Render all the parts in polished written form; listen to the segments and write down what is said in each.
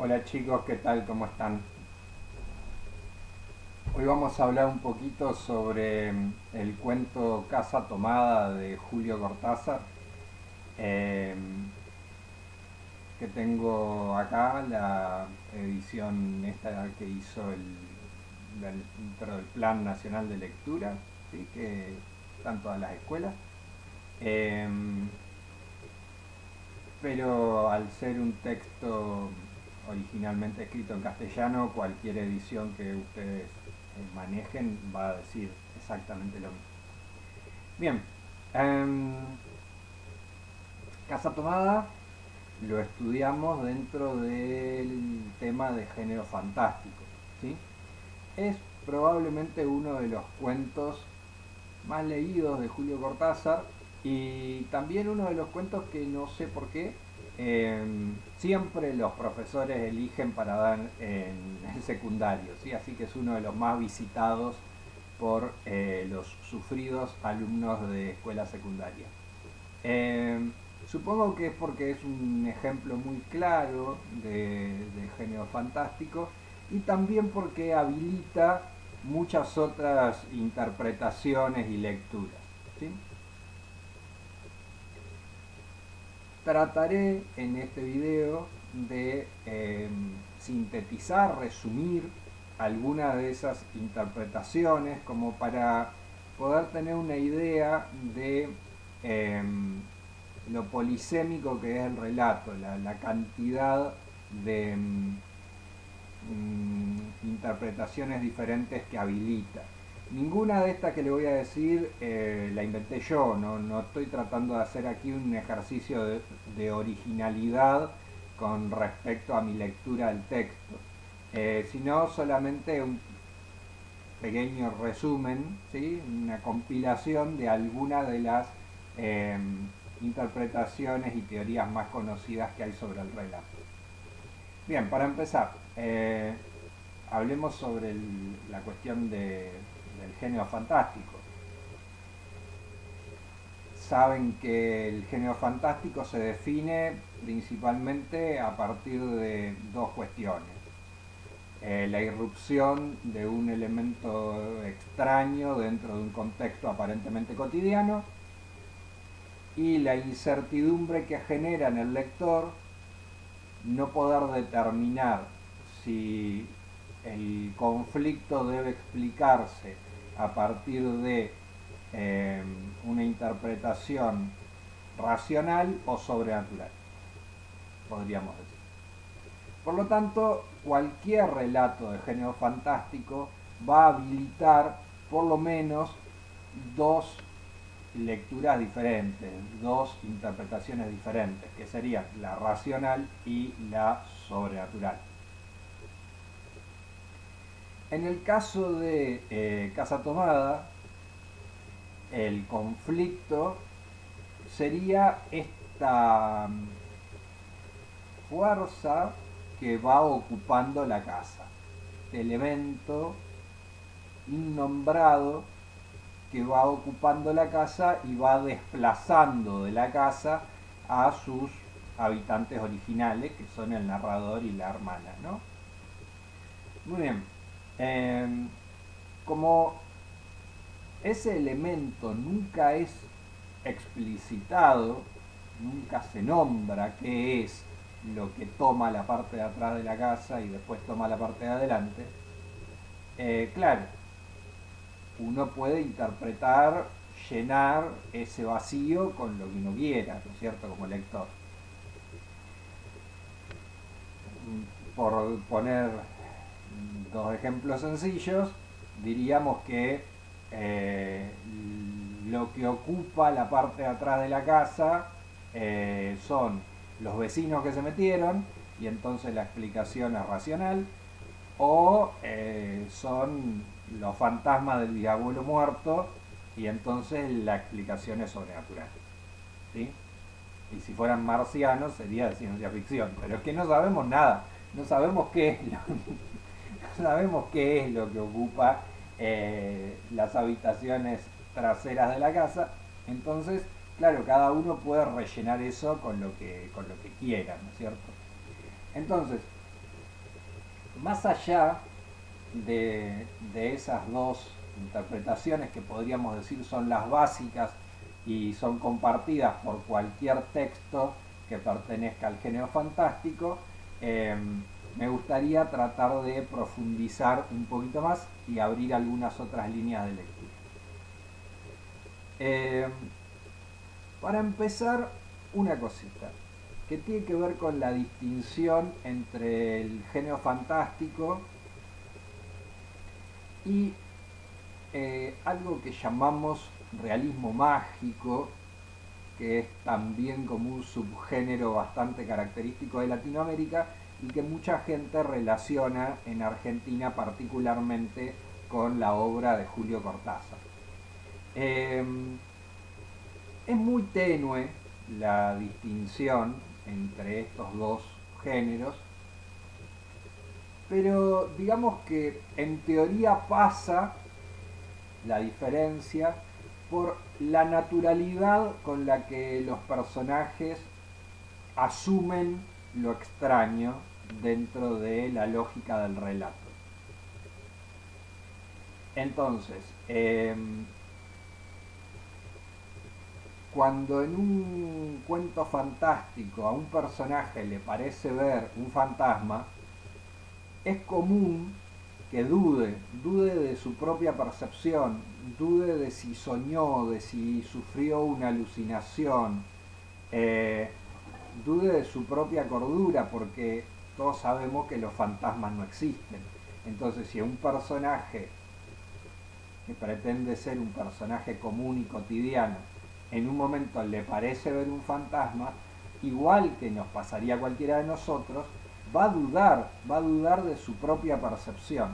Hola chicos, ¿qué tal? ¿Cómo están? Hoy vamos a hablar un poquito sobre el cuento Casa Tomada de Julio Cortázar, eh, que tengo acá, la edición esta que hizo dentro del Plan Nacional de Lectura, ¿sí? Que están todas las escuelas. Eh, pero al ser un texto originalmente escrito en castellano, cualquier edición que ustedes manejen va a decir exactamente lo mismo. Bien, em, Casa Tomada lo estudiamos dentro del tema de género fantástico, ¿sí? Es probablemente uno de los cuentos más leídos de Julio Cortázar y también uno de los cuentos que no sé por qué siempre los profesores eligen para dar en el secundario, ¿sí? Así que es uno de los más visitados por los sufridos alumnos de escuela secundaria. Eh, Supongo que es porque es un ejemplo muy claro de género fantástico y también porque habilita muchas otras interpretaciones y lecturas, ¿sí? Trataré en este video de sintetizar, resumir algunas de esas interpretaciones como para poder tener una idea de eh, lo polisémico que es el relato, la cantidad de interpretaciones diferentes que habilita. Ninguna de estas que le voy a decir la inventé yo, no estoy tratando de hacer aquí un ejercicio de originalidad con respecto a mi lectura del texto, sino solamente un pequeño resumen, ¿sí? Una compilación de algunas de las eh, interpretaciones y teorías más conocidas que hay sobre el relato. Bien, para empezar, hablemos sobre la cuestión del género fantástico. Saben que el género fantástico se define principalmente a partir de dos cuestiones. La irrupción de un elemento extraño dentro de un contexto aparentemente cotidiano y la incertidumbre que genera en el lector no poder determinar si el conflicto debe explicarse a partir de eh, una interpretación racional o sobrenatural, podríamos decir. Por lo tanto, cualquier relato de género fantástico va a habilitar por lo menos dos lecturas diferentes, dos interpretaciones diferentes, que serían la racional y la sobrenatural. En el caso de Casa Tomada, el conflicto sería esta fuerza que va ocupando la casa, este elemento innombrado que va ocupando la casa y va desplazando de la casa a sus habitantes originales, que son el narrador y la hermana, ¿no? Muy bien. Eh, Como ese elemento nunca es explicitado, nunca se nombra qué es lo que toma la parte de atrás de la casa y después toma la parte de adelante, claro, uno puede interpretar, llenar ese vacío con lo que uno quiera, ¿no es cierto?, como lector. Por poner dos ejemplos sencillos, diríamos que lo que ocupa la parte de atrás de la casa son los vecinos que se metieron y entonces la explicación es racional, o son los fantasmas del bisabuelo muerto y entonces la explicación es sobrenatural, ¿sí? Y si fueran marcianos sería de ciencia ficción, pero es que no sabemos nada, no sabemos qué es lo, no sabemos qué es lo que ocupa las habitaciones traseras de la casa, entonces claro, cada uno puede rellenar eso con lo que quiera, ¿no es cierto? Entonces, Más allá de esas dos interpretaciones que podríamos decir son las básicas y son compartidas por cualquier texto que pertenezca al género fantástico, eh, me gustaría tratar de profundizar un poquito más y abrir algunas otras líneas de lectura. Eh, para empezar, una cosita que tiene que ver con la distinción entre el género fantástico y algo que llamamos realismo mágico, que es también como un subgénero bastante característico de Latinoamérica y que mucha gente relaciona en Argentina particularmente con la obra de Julio Cortázar. Eh, es muy tenue la distinción entre estos dos géneros, pero digamos que en teoría pasa la diferencia por la naturalidad con la que los personajes asumen lo extraño dentro de la lógica del relato. Entonces, cuando en un cuento fantástico a un personaje le parece ver un fantasma, es común que dude de su propia percepción, dude de si soñó, de si sufrió una alucinación, eh, dude de su propia cordura, porque todos sabemos que los fantasmas no existen. Entonces, si a un personaje que pretende ser un personaje común y cotidiano, en un momento le parece ver un fantasma, igual que nos pasaría a cualquiera de nosotros, va a dudar de su propia percepción.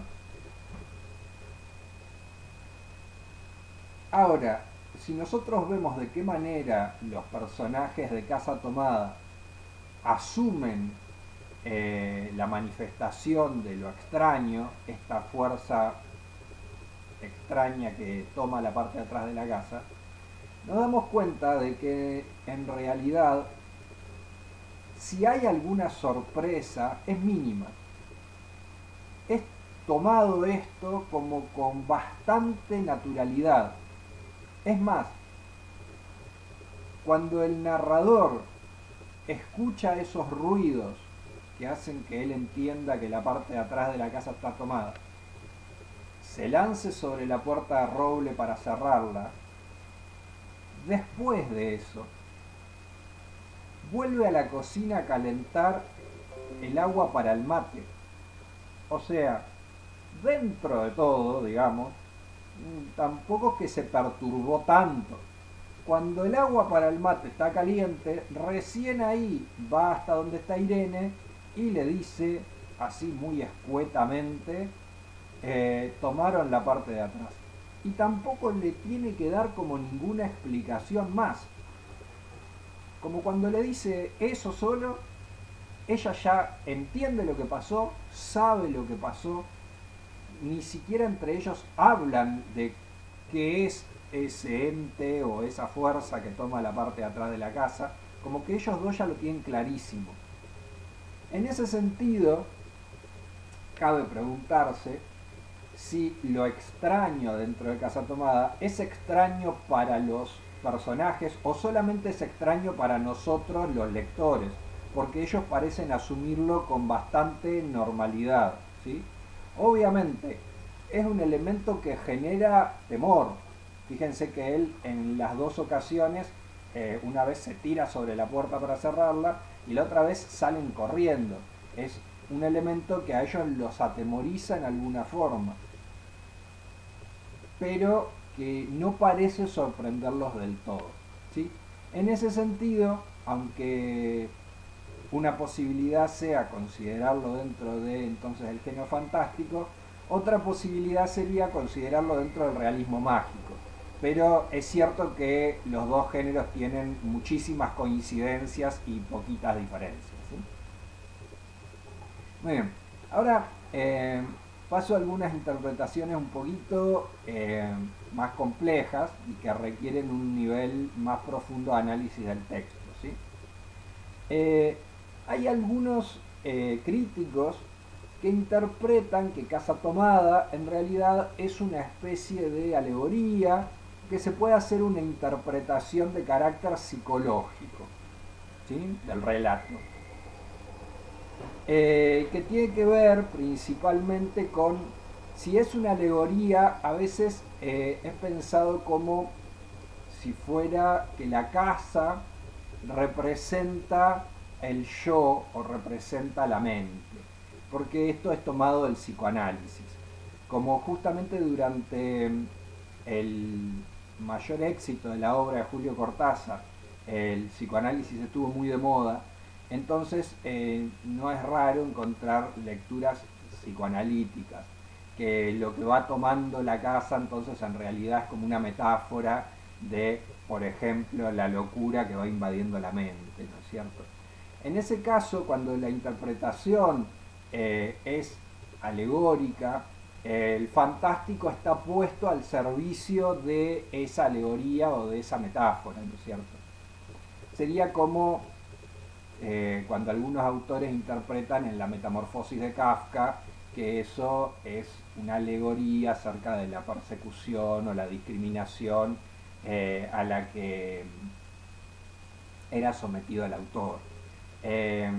Ahora, si nosotros vemos de qué manera los personajes de Casa Tomada asumen la manifestación de lo extraño, esta fuerza extraña que toma la parte de atrás de la casa, nos damos cuenta de que en realidad si hay alguna sorpresa es mínima. Es tomado esto como con bastante naturalidad. Es más, cuando el narrador escucha esos ruidos que hacen que él entienda que la parte de atrás de la casa está tomada, se lance sobre la puerta de roble para cerrarla, después de eso, vuelve a la cocina a calentar el agua para el mate. O sea, dentro de todo, digamos, tampoco es que se perturbó tanto. Cuando el agua para el mate está caliente, recién ahí va hasta donde está Irene y le dice, así muy escuetamente, tomaron la parte de atrás. Y tampoco le tiene que dar como ninguna explicación más. Como cuando le dice eso solo, ella ya entiende lo que pasó, sabe lo que pasó, ni siquiera entre ellos hablan de qué es ese ente o esa fuerza que toma la parte de atrás de la casa, como que ellos dos ya lo tienen clarísimo. En ese sentido, cabe preguntarse si lo extraño dentro de Casa Tomada es extraño para los personajes o solamente es extraño para nosotros los lectores, porque ellos parecen asumirlo con bastante normalidad, ¿sí? Obviamente es un elemento que genera temor. Fíjense que él en las dos ocasiones, una vez se tira sobre la puerta para cerrarla y la otra vez salen corriendo. Es un elemento que a ellos los atemoriza en alguna forma, pero que no parece sorprenderlos del todo, ¿sí? En ese sentido, aunque una posibilidad sea considerarlo dentro de entonces el género fantástico, otra posibilidad sería considerarlo dentro del realismo mágico. Pero es cierto que los dos géneros tienen muchísimas coincidencias y poquitas diferencias, ¿sí? Muy bien, ahora paso a algunas interpretaciones un poquito más complejas y que requieren un nivel más profundo de análisis del texto, ¿sí? Hay algunos críticos que interpretan que Casa Tomada en realidad es una especie de alegoría, que se puede hacer una interpretación de carácter psicológico, ¿sí?, del relato, que tiene que ver principalmente con, si es una alegoría, a veces es pensado como si fuera que la casa representa el yo o representa la mente, porque esto es tomado del psicoanálisis. Como justamente durante el mayor éxito de la obra de Julio Cortázar, el psicoanálisis estuvo muy de moda, entonces no es raro encontrar lecturas psicoanalíticas, que lo que va tomando la casa entonces en realidad es como una metáfora de, por ejemplo, la locura que va invadiendo la mente, ¿no es cierto? En ese caso, cuando la interpretación es alegórica, el fantástico está puesto al servicio de esa alegoría o de esa metáfora, ¿no es cierto? Sería como cuando algunos autores interpretan en La Metamorfosis de Kafka que eso es una alegoría acerca de la persecución o la discriminación a la que era sometido el autor. Eh,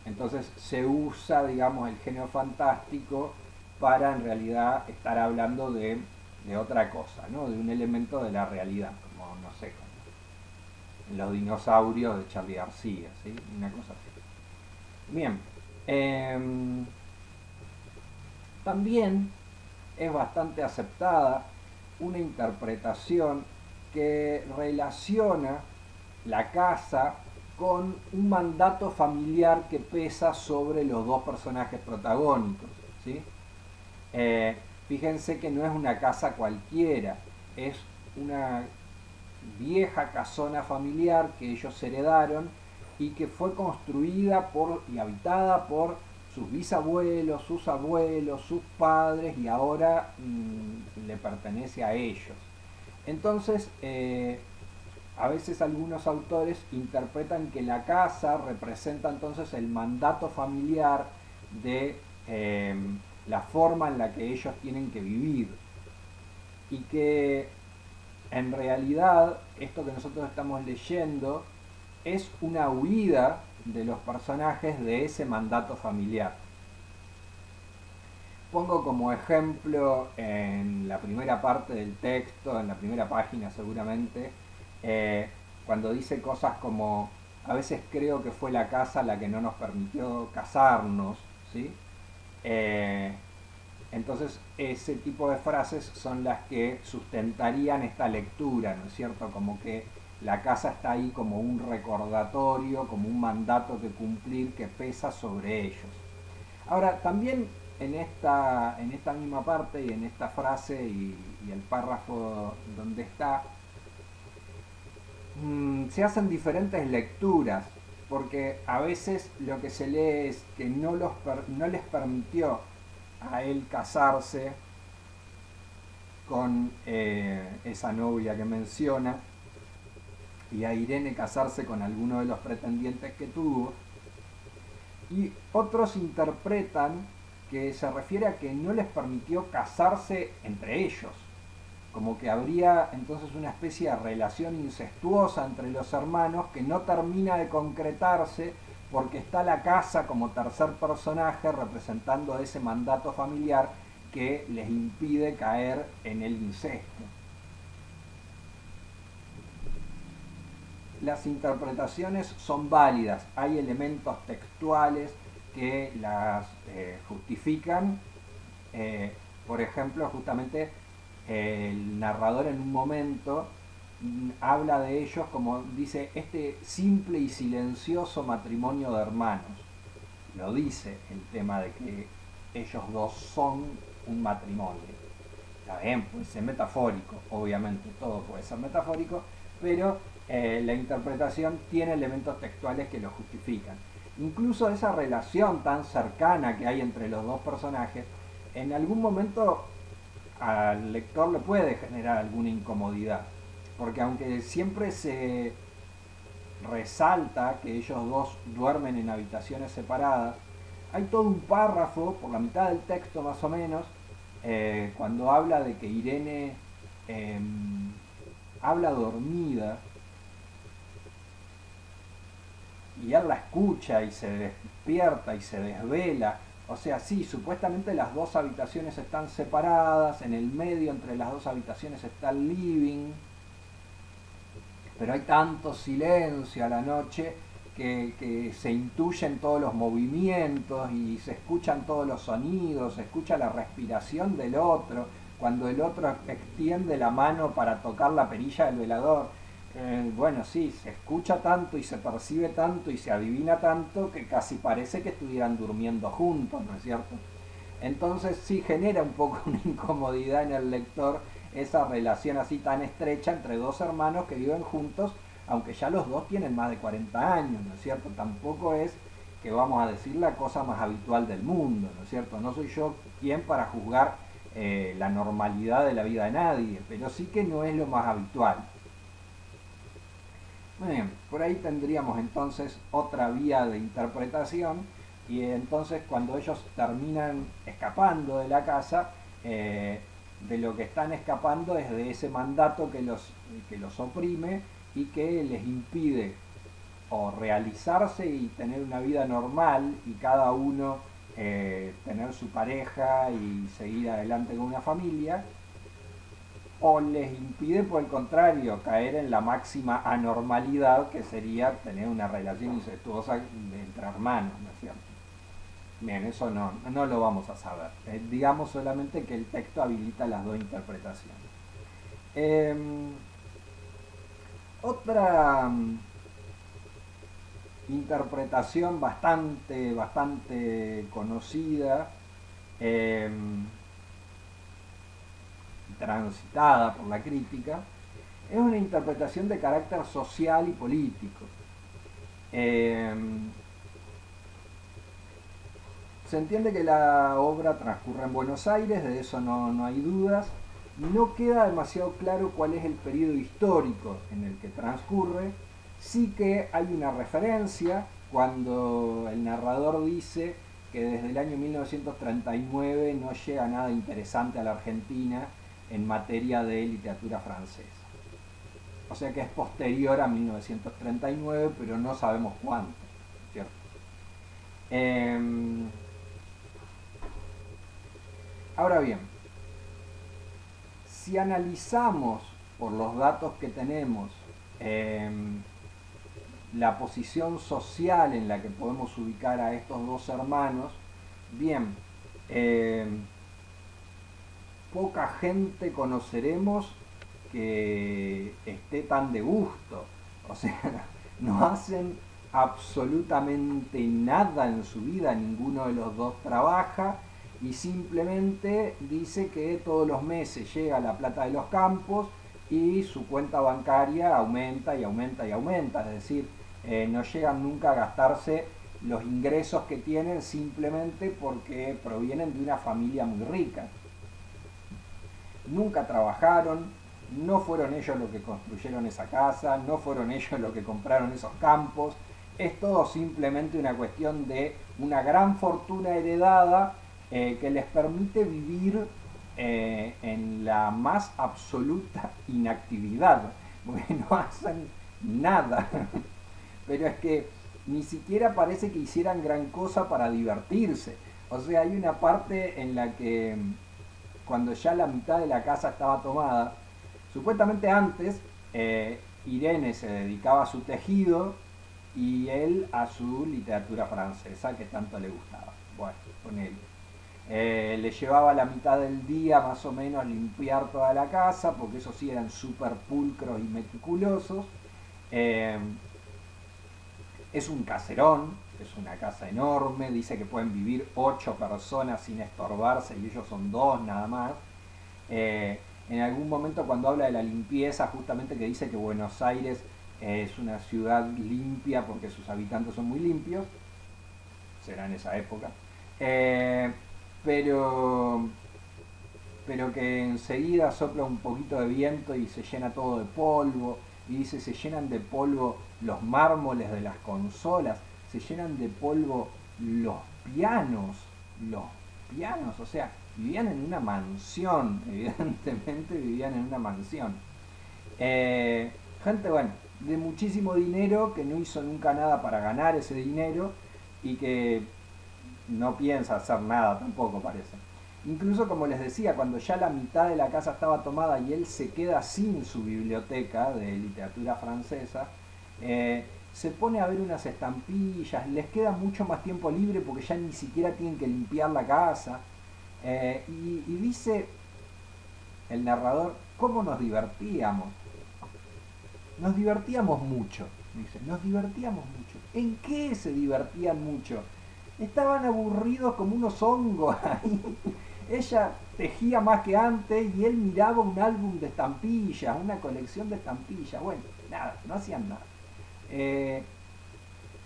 entonces se usa, digamos, el género fantástico para en realidad estar hablando de otra cosa, ¿no?, de un elemento de la realidad, como, no sé, como los dinosaurios de Charlie García, ¿sí?, una cosa así. Bien, también es bastante aceptada una interpretación que relaciona la casa con un mandato familiar que pesa sobre los dos personajes protagónicos, ¿sí? Eh, Fíjense que no es una casa cualquiera, es una vieja casona familiar que ellos heredaron y que fue construida y habitada por sus bisabuelos, sus abuelos, sus padres, y ahora le pertenece a ellos. Entonces, a veces algunos autores interpretan que la casa representa entonces el mandato familiar de la forma en la que ellos tienen que vivir, y que en realidad esto que nosotros estamos leyendo es una huida de los personajes de ese mandato familiar. Pongo como ejemplo en la primera parte del texto, en la primera página seguramente, cuando dice cosas como: a veces creo que fue la casa la que no nos permitió casarnos, ¿sí? Entonces ese tipo de frases son las que sustentarían esta lectura, ¿no es cierto? Como que la casa está ahí como un recordatorio, como un mandato que cumplir que pesa sobre ellos. Ahora, también en esta misma parte y en esta frase y el párrafo donde está, se hacen diferentes lecturas, porque a veces lo que se lee es que no les permitió a él casarse con esa novia que menciona, y a Irene casarse con alguno de los pretendientes que tuvo, y otros interpretan que se refiere a que no les permitió casarse entre ellos, como que habría entonces una especie de relación incestuosa entre los hermanos que no termina de concretarse, porque está la casa como tercer personaje representando ese mandato familiar que les impide caer en el incesto. Las interpretaciones son válidas, hay elementos textuales que las justifican. Por ejemplo, justamente el narrador en un momento habla de ellos como dice: este simple y silencioso matrimonio de hermanos. Lo dice el tema de que ellos dos son un matrimonio. Está bien, puede ser metafórico, obviamente todo puede ser metafórico, pero la interpretación tiene elementos textuales que lo justifican. Incluso esa relación tan cercana que hay entre los dos personajes, en algún momento al lector le puede generar alguna incomodidad, porque aunque siempre se resalta que ellos dos duermen en habitaciones separadas, hay todo un párrafo, por la mitad del texto más o menos, cuando habla de que Irene habla dormida y él la escucha y se despierta y se desvela. O sea, sí, supuestamente las dos habitaciones están separadas, en el medio entre las dos habitaciones está el living, pero hay tanto silencio a la noche que se intuyen todos los movimientos y se escuchan todos los sonidos, se escucha la respiración del otro, cuando el otro extiende la mano para tocar la perilla del velador. Bueno, sí, se escucha tanto y se percibe tanto y se adivina tanto que casi parece que estuvieran durmiendo juntos, ¿no es cierto? Entonces sí genera un poco una incomodidad en el lector esa relación así tan estrecha entre dos hermanos que viven juntos, aunque ya los dos tienen más de 40 años, ¿no es cierto? Tampoco es que vamos a decir la cosa más habitual del mundo, ¿no es cierto? No soy yo quien para juzgar la normalidad de la vida de nadie, pero sí que no es lo más habitual. Muy bien, por ahí tendríamos entonces otra vía de interpretación y entonces cuando ellos terminan escapando de la casa, de lo que están escapando es de ese mandato que los oprime y que les impide o realizarse y tener una vida normal y cada uno tener su pareja y seguir adelante con una familia, o les impide por el contrario caer en la máxima anormalidad que sería tener una relación incestuosa entre hermanos, ¿no es cierto? Bien, eso no lo vamos a saber. Digamos solamente que el texto habilita las dos interpretaciones. Otra interpretación bastante conocida, transitada por la crítica, es una interpretación de carácter social y político. Se entiende que la obra transcurre en Buenos Aires, de eso no hay dudas. No queda demasiado claro cuál es el periodo histórico en el que transcurre. Sí que hay una referencia cuando el narrador dice que desde el año 1939 no llega nada interesante a la Argentina en materia de literatura francesa. O sea que es posterior a 1939, pero no sabemos cuánto, ¿cierto? Ahora bien, si analizamos por los datos que tenemos la posición social en la que podemos ubicar a estos dos hermanos, bien, poca gente conoceremos que esté tan de gusto. O sea, no hacen absolutamente nada en su vida, ninguno de los dos trabaja y simplemente dice que todos los meses llega la plata de los campos y su cuenta bancaria aumenta y aumenta y aumenta, es decir, no llegan nunca a gastarse los ingresos que tienen simplemente porque provienen de una familia muy rica. Nunca trabajaron, no fueron ellos los que construyeron esa casa, no fueron ellos los que compraron esos campos, es todo simplemente una cuestión de una gran fortuna heredada que les permite vivir en la más absoluta inactividad, porque no hacen nada. Pero es que ni siquiera parece que hicieran gran cosa para divertirse. O sea, hay una parte en la que cuando ya la mitad de la casa estaba tomada, supuestamente antes Irene se dedicaba a su tejido y él a su literatura francesa que tanto le gustaba. Bueno, con él. Le llevaba la mitad del día más o menos limpiar toda la casa, porque esos sí eran súper pulcros y meticulosos. Es un caserón, es una casa enorme, dice que pueden vivir 8 personas sin estorbarse y ellos son 2 nada más. En algún momento cuando habla de la limpieza, justamente que dice que Buenos Aires es una ciudad limpia porque sus habitantes son muy limpios, será en esa época, pero que enseguida sopla un poquito de viento y se llena todo de polvo, y dice se llenan de polvo los mármoles de las consolas, se llenan de polvo los pianos, los o sea, vivían en una mansión, evidentemente vivían en una mansión. Gente, bueno, de muchísimo dinero que no hizo nunca nada para ganar ese dinero y que no piensa hacer nada tampoco, parece. Incluso, como les decía, cuando ya la mitad de la casa estaba tomada y él se queda sin su biblioteca de literatura francesa, se pone a ver unas estampillas, les queda mucho más tiempo libre porque ya ni siquiera tienen que limpiar la casa. Y dice el narrador, ¿cómo nos divertíamos? Nos divertíamos mucho, dice, nos divertíamos mucho. ¿En qué se divertían mucho? Estaban aburridos como unos hongos ahí. Ella tejía más que antes y él miraba un álbum de estampillas, una colección de estampillas. Bueno, nada, no hacían nada.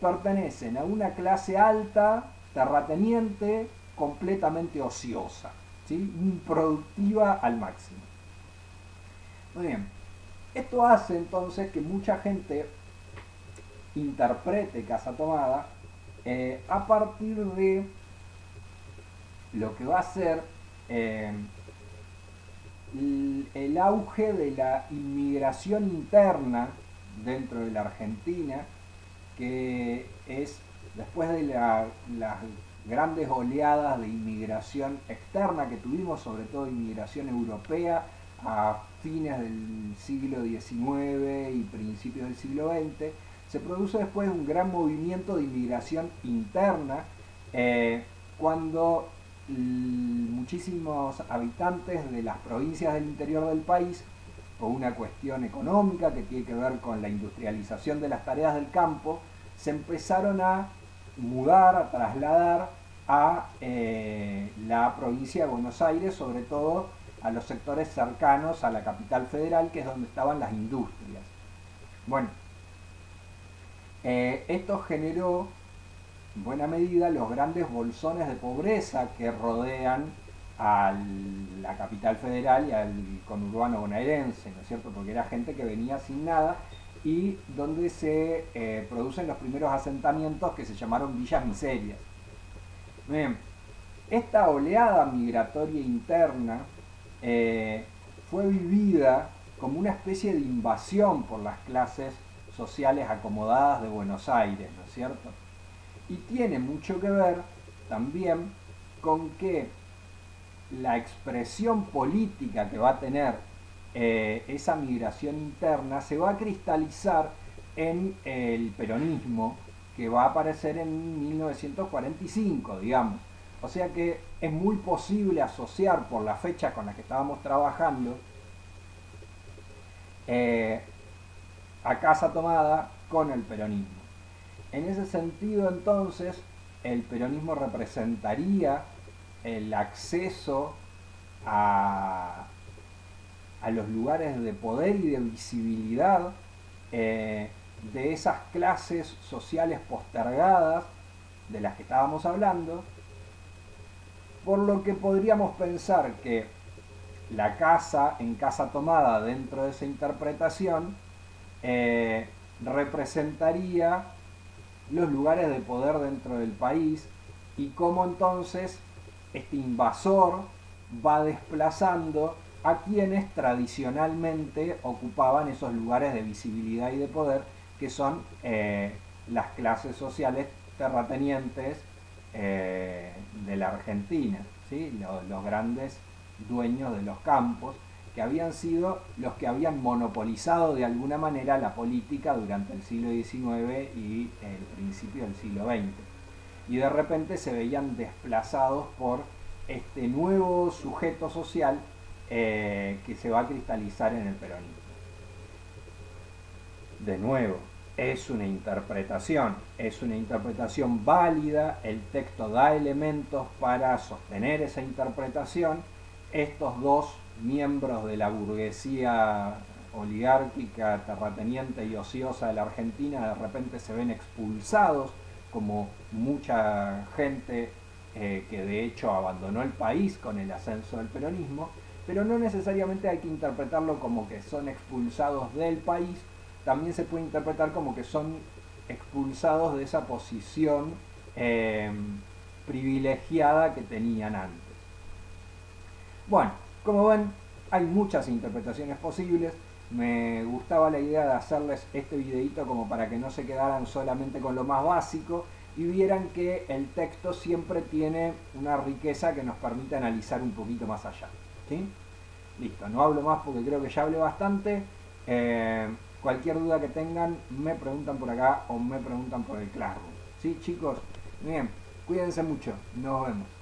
Pertenecen a una clase alta, terrateniente, completamente ociosa, ¿sí? Improductiva al máximo. Muy bien, esto hace entonces que mucha gente interprete Casa Tomada a partir de lo que va a ser el auge de la inmigración interna dentro de la Argentina, que es después de las grandes oleadas de inmigración externa que tuvimos, sobre todo inmigración europea a fines del siglo XIX y principios del siglo XX, se produce después un gran movimiento de inmigración interna cuando muchísimos habitantes de las provincias del interior del país, por una cuestión económica que tiene que ver con la industrialización de las tareas del campo, se empezaron a mudar, a trasladar a la provincia de Buenos Aires, sobre todo a los sectores cercanos a la capital federal, que es donde estaban las industrias. Bueno, esto generó en buena medida los grandes bolsones de pobreza que rodean a la capital federal y al conurbano bonaerense, ¿no es cierto? Porque era gente que venía sin nada y donde se producen los primeros asentamientos que se llamaron villas miserias. Bien, esta oleada migratoria interna fue vivida como una especie de invasión por las clases sociales acomodadas de Buenos Aires, ¿no es cierto? Y tiene mucho que ver también con que la expresión política que va a tener esa migración interna se va a cristalizar en el peronismo que va a aparecer en 1945, digamos. O sea que es muy posible asociar por la fecha con la que estábamos trabajando a Casa Tomada con el peronismo. En ese sentido, entonces, el peronismo representaría el acceso a los lugares de poder y de visibilidad de esas clases sociales postergadas de las que estábamos hablando, por lo que podríamos pensar que la casa en Casa Tomada dentro de esa interpretación representaría los lugares de poder dentro del país y cómo entonces este invasor va desplazando a quienes tradicionalmente ocupaban esos lugares de visibilidad y de poder, que son las clases sociales terratenientes de la Argentina, ¿sí? Los grandes dueños de los campos, que habían sido los que habían monopolizado de alguna manera la política durante el siglo XIX y el principio del siglo XX. Y de repente se veían desplazados por este nuevo sujeto social que se va a cristalizar en el peronismo. De nuevo, es una interpretación válida, el texto da elementos para sostener esa interpretación. Estos dos miembros de la burguesía oligárquica, terrateniente y ociosa de la Argentina de repente se ven expulsados, como mucha gente que de hecho abandonó el país con el ascenso del peronismo, pero no necesariamente hay que interpretarlo como que son expulsados del país, también se puede interpretar como que son expulsados de esa posición eh, privilegiada que tenían antes. Bueno, como ven, hay muchas interpretaciones posibles. Me gustaba la idea de hacerles este videito como para que no se quedaran solamente con lo más básico y vieran que el texto siempre tiene una riqueza que nos permite analizar un poquito más allá. ¿Sí? Listo, no hablo más porque creo que ya hablé bastante. Cualquier duda que tengan, me preguntan por acá o me preguntan por el Classroom. ¿Sí, chicos? Bien, cuídense mucho. Nos vemos.